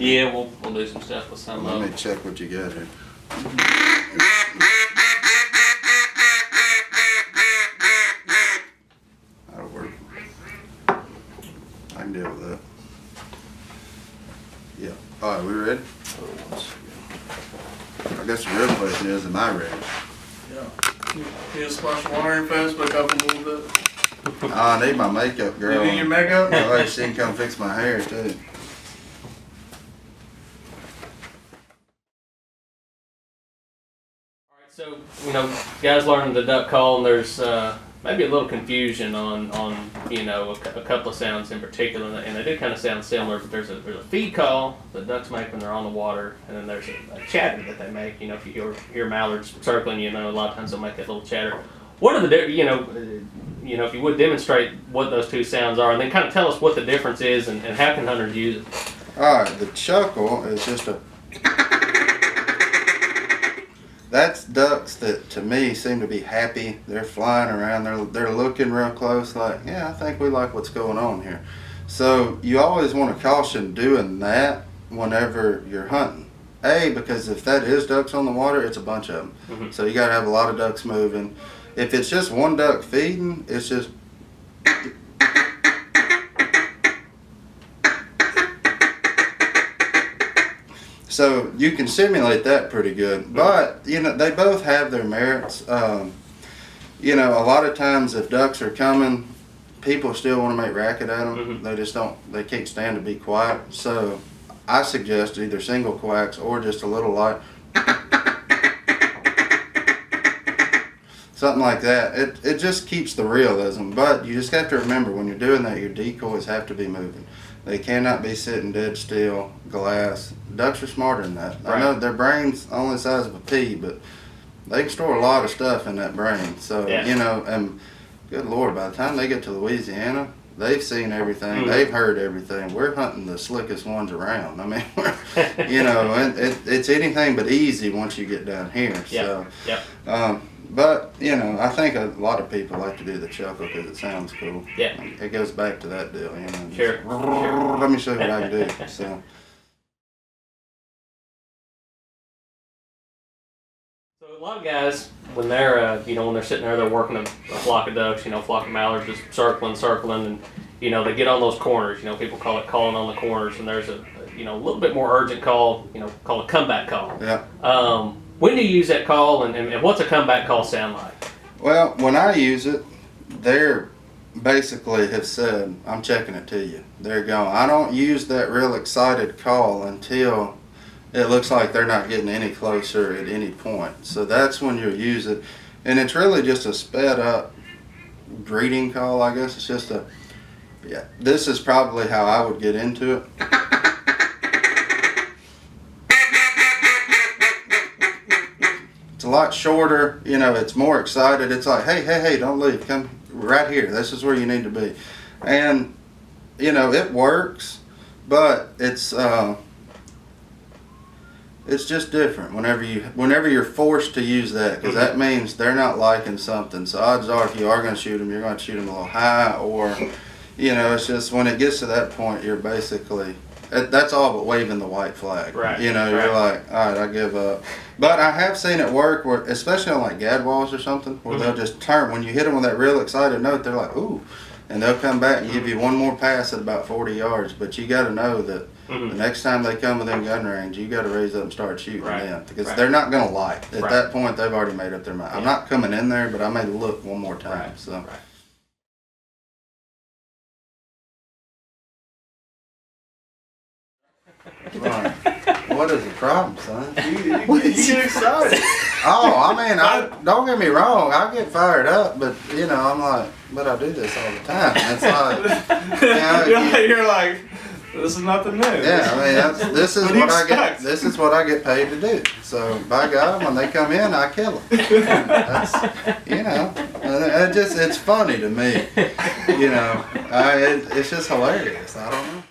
Yeah, we'll do some stuff with some of them. Let me check what you got here. That'll work. I can deal with that. Yeah. All right, we ready? I guess the real question is, am I ready? Yeah. You just splash water in fast, back up a little bit. I need my makeup girl. You need your makeup? Like she can come fix my hair too. So, you know, guys learning the duck call, and there's maybe a little confusion on you know, a couple of sounds in particular, and they do kind of sound similar, but there's a feed call that ducks make when they're on the water, and then there's a chatter that they make. You know, if you hear mallards circling, you know, a lot of times they'll make that little chatter. What are the, you know, if you would demonstrate what those two sounds are, and then kind of tell us what the difference is, and how can hunters use it? All right, the chuckle is just a. That's ducks that, to me, seem to be happy. They're flying around. They're looking real close, like, yeah, I think we like what's going on here. So you always want to caution doing that whenever you're hunting. Because if that is ducks on the water, it's a bunch of them. Mm-hmm. So you got to have a lot of ducks moving. If it's just one duck feeding, it's just. So you can simulate that pretty good, but you know they both have their merits. You know, a lot of times if ducks are coming, people still want to make racket at them. Mm-hmm. They just don't. They can't stand to be quiet. So I suggest either single quacks or just a little light, something like that. It just keeps the realism. But you just have to remember when you're doing that, your decoys have to be moving. They cannot be sitting dead still, glass. Ducks are smarter than that. Right. I know their brain's only the size of a pea, but they can store a lot of stuff in that brain. So, yeah. You know, and good Lord, by the time they get to Louisiana, they've seen everything. Mm-hmm. They've heard everything. We're hunting the slickest ones around. I mean, you know, it's anything but easy once you get down here. So, yeah. But, you know, I think a lot of people like to do the chuckle because it sounds cool. Yeah. It goes back to that deal, you know. Sure. Let me show you what I can do. So a lot of guys, when they're, you know, when they're sitting there, they're working a flock of ducks, you know, flock of mallards just circling, and, you know, they get on those corners. You know, people call it calling on the corners, and there's a you know, a little bit more urgent call, you know, called a comeback call. Yeah. When do you use that call, and what's a comeback call sound like? Well, when I use it, they're basically have said, I'm checking it to you. They're gone. I don't use that real excited call until it looks like they're not getting any closer at any point. So that's when you'll use it. And it's really just a sped up greeting call, I guess. It's just a, yeah, this is probably how I would get into it. It's a lot shorter, you know, it's more excited. It's like, hey, don't leave. Come right here. This is where you need to be. And, you know, it works, but it's just different whenever you're forced to use that, because that means they're not liking something. So odds are if you are going to shoot them, you're going to shoot them a little high, or, you know, it's just when it gets to that point, you're basically, that's all but waving the white flag. Right. You know, you're like, all right, I give up. But I have seen it work, where, especially on like gadwalls or something, where they'll just turn. When you hit them with that real excited note, they're like, ooh. And they'll come back and give you one more pass at about 40 yards. But you got to know that the next time they come within gun range, you got to raise up and start shooting them. Because they're not going to like. At that point, they've already made up their mind. I'm not coming in there, but I may look one more time. So. Right. What is the problem, son? You get excited. Oh, I mean, don't get me wrong. I get fired up, but you know, I'm like, but I do this all the time. It's like, you know, you're like, this is nothing new. Yeah, I mean, this is what I get. This is what I get paid to do. So, by God, when they come in, I kill them. That's, you know, it's funny to me. You know, it's just hilarious. I don't know.